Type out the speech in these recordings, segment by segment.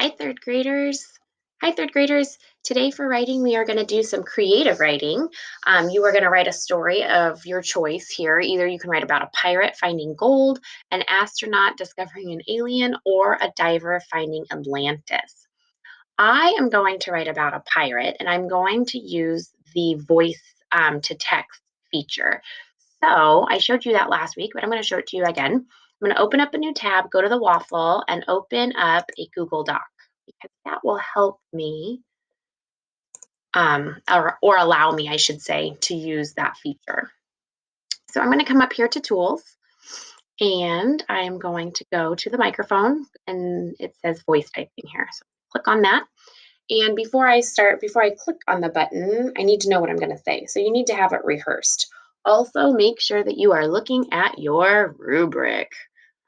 Hi, third graders. Hi, third graders. Today for writing, we are going to do some creative writing. You are going to write a story of your choice here. Either you can write about a pirate finding gold, an astronaut discovering an alien, or a diver finding Atlantis. I am going to write about a pirate, and I'm going to use the voice to text feature. So I showed you that last week, but I'm going to show it to you again. I'm going to open up a new tab, go to the waffle, and open up a Google Doc because that will help me, or allow me, I should say, to use that feature. So I'm going to come up here to Tools, and I'm going to go to the microphone, and it says voice typing here. So click on that. And before I click on the button, I need to know what I'm going to say. So you need to have it rehearsed. Also, make sure that you are looking at your rubric.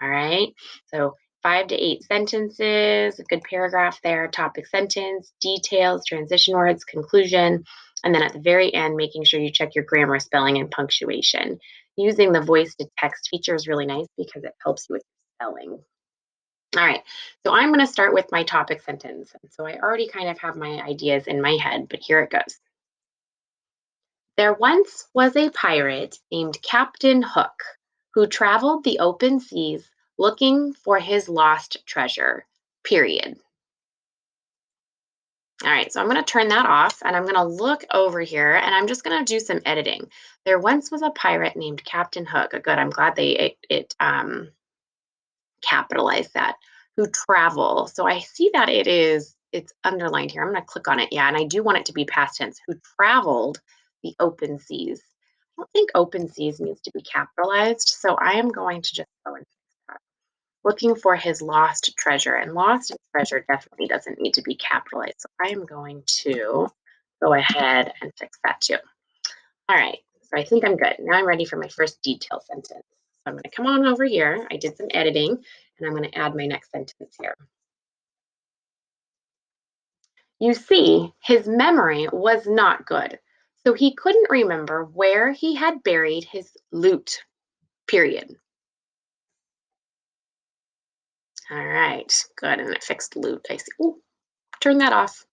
All right. So 5 to 8 sentences, a good paragraph there, topic sentence, details, transition words, conclusion. And then at the very end, making sure you check your grammar, spelling, and punctuation. Using the voice to text feature is really nice because it helps you with spelling. All right, so I'm going to start with my topic sentence. And so I already kind of have my ideas in my head, but here it goes. There once was a pirate named Captain Hook who traveled the open seas looking for his lost treasure. Period. All right, so I'm going to turn that off and I'm going to look over here and I'm just going to do some editing. There once was a pirate named Captain Hook. Good, I'm glad it capitalize that, who travel. So I see that it's underlined here. I'm going to click on it. Yeah, and I do want it to be past tense. Who traveled the open seas. I don't think open seas needs to be capitalized. So I am going to just go and fix that. Looking for his lost treasure. And lost and treasure definitely doesn't need to be capitalized. So I am going to go ahead and fix that too. All right. So I think I'm good. Now I'm ready for my first detail sentence. So I'm going to come on over here. I did some editing and I'm going to add my next sentence here. You see, his memory was not good, so he couldn't remember where he had buried his loot, period. All right, good. And it fixed loot. I see. Ooh, turn that off.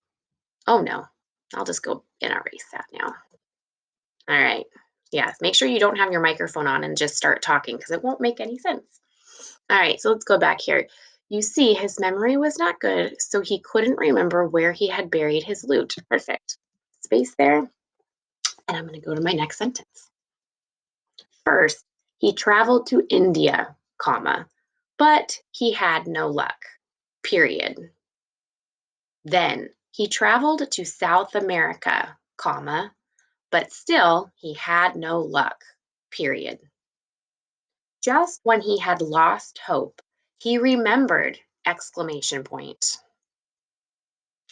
Oh no, I'll just go and erase that now. All right. Yeah, make sure you don't have your microphone on and just start talking because it won't make any sense. All right, so let's go back here. You see, his memory was not good, so he couldn't remember where he had buried his loot. Perfect. Space there. And I'm going to go to my next sentence. First, he traveled to India, comma, but he had no luck. Period. Then he traveled to South America, comma, but still he had no luck. Period. Just when he had lost hope, he remembered! Exclamation point.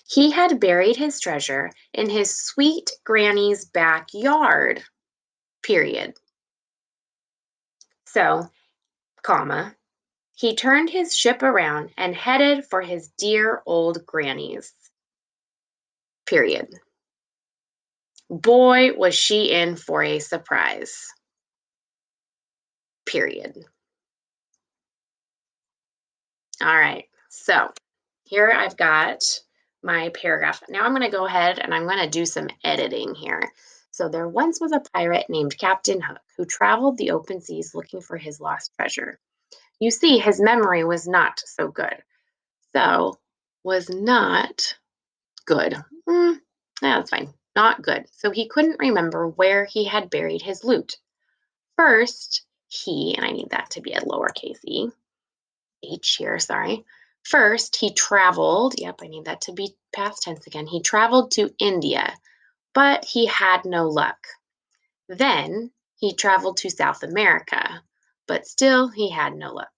He had buried his treasure in his sweet granny's backyard. Period. So, comma, he turned his ship around and headed for his dear old granny's. Period. Boy, was she in for a surprise. Period. All right. So here I've got my paragraph. Now I'm going to go ahead and I'm going to do some editing here. So there once was a pirate named Captain Hook who traveled the open seas looking for his lost treasure. You see, his memory was not so good. So, was not good. Yeah, that's fine. Not good. So he couldn't remember where he had buried his loot. First, and I need that to be a lowercase e, h here, sorry. First, he traveled. Yep, I need that to be past tense again. He traveled to India, but he had no luck. Then he traveled to South America, but still he had no luck.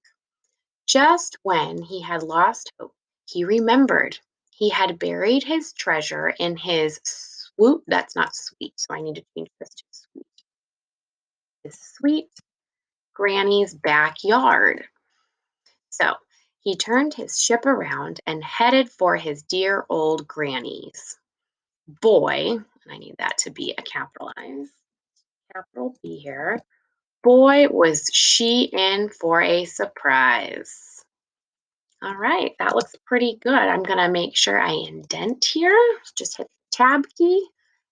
Just when he had lost hope, he remembered he had buried his treasure in his swoop. That's not sweet, so I need to change this to sweet. His sweet granny's backyard. So he turned his ship around and headed for his dear old granny's. Boy, and I need that to be a capitalized, capital B here. Boy, was she in for a surprise. All right, that looks pretty good. I'm gonna make sure I indent here. Just hit the tab key,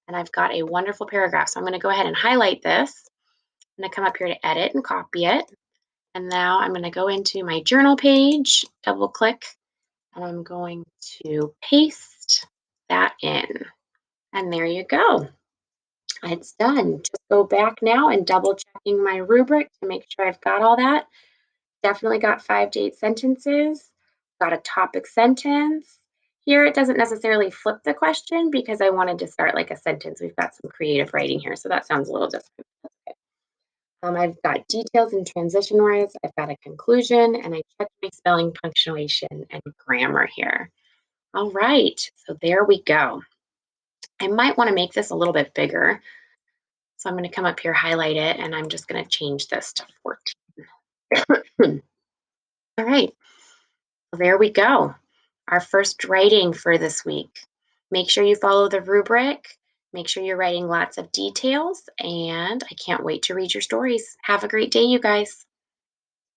and I've got a wonderful paragraph. So I'm gonna go ahead and highlight this. I'm gonna come up here to edit and copy it. And now I'm gonna go into my journal page, double click, and I'm going to paste that in. And there you go. It's done. Just go back now and double checking my rubric to make sure I've got all that. Definitely got 5 to 8 sentences. Got a topic sentence. Here it doesn't necessarily flip the question because I wanted to start like a sentence. We've got some creative writing here, so that sounds a little different. Okay. I've got details and transition words. I've got a conclusion, and I checked my spelling, punctuation, and grammar here. All right, so there we go. I might want to make this a little bit bigger. So I'm going to come up here, highlight it, and I'm just going to change this to 14. All right, well, there we go. Our first writing for this week. Make sure you follow the rubric. Make sure you're writing lots of details, and I can't wait to read your stories. Have a great day, you guys.